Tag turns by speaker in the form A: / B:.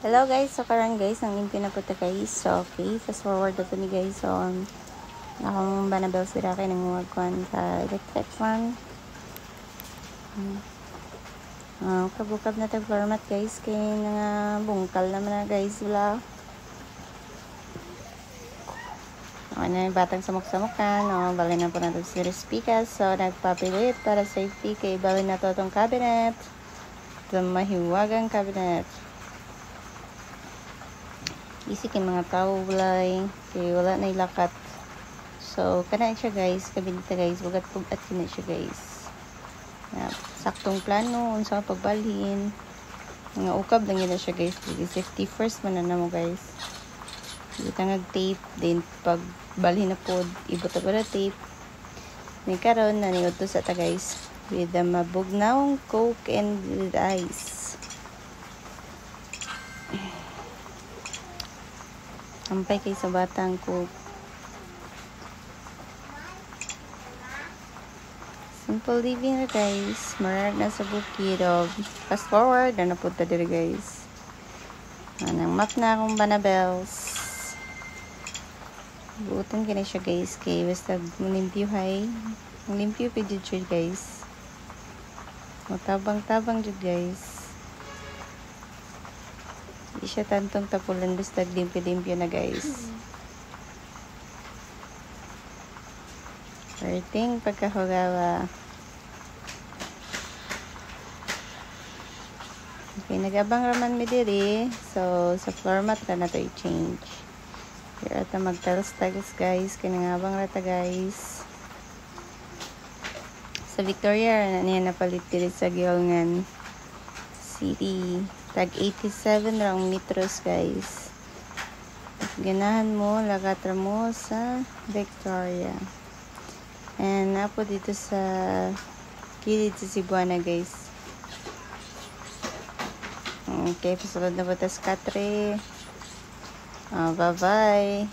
A: Hello guys, so karon guys, nang limpyo na po ta guys. So okay, fast forward na to ni guys. So akong banabel sila kay nang wagkuan sa electric fan. Kabukab na tag floor mat guys kay nga bungkal naman na guys wala. Ano yung batang samok-samokan, bali na po na ito si Respikas. So nagpapilit para safety kay bali na to itong cabinet. Itong mahiwagang cabinet. Isikin mga tao walay kay wala na ilakat. So kana siya guys, kabinita guys, bugat-bugat kina siya guys. Saktong plano unsa pagbalhin. Mga ukab lang yun siya guys. Safety first man na mo guys. Itangag tape din pag balhin na pod ibot na tape. Ni karon na niud to sa ta guys with the mabugnaong coke and with ice. Sampay kay sa batang ko. Simple living na guys. Marag na sa bukid of fast forward na napunta dito guys. Anang map na akong banabels. Buutan ka na siya guys. Kay basta limpyo hay. Limpyo pa dito guys. Matabang-tabang dito guys. Di siya tantong tapulan basta limpyo-limpyo na guys. Perting pagkahugawa. Okay, nag-abang raman mi diri. So, sa floor mat na to i-change. Here ata mag-tiles guys. Kinangabang rata guys. Sa Victoria, niya napalit diri sa Gilngan City. Tag 87 rang metros guys. Ganahan mo, lagatra mo sa Victoria. And napo dito sa kilid sa Cebuana guys. Okay, pasulod na po tas katre. Bye bye.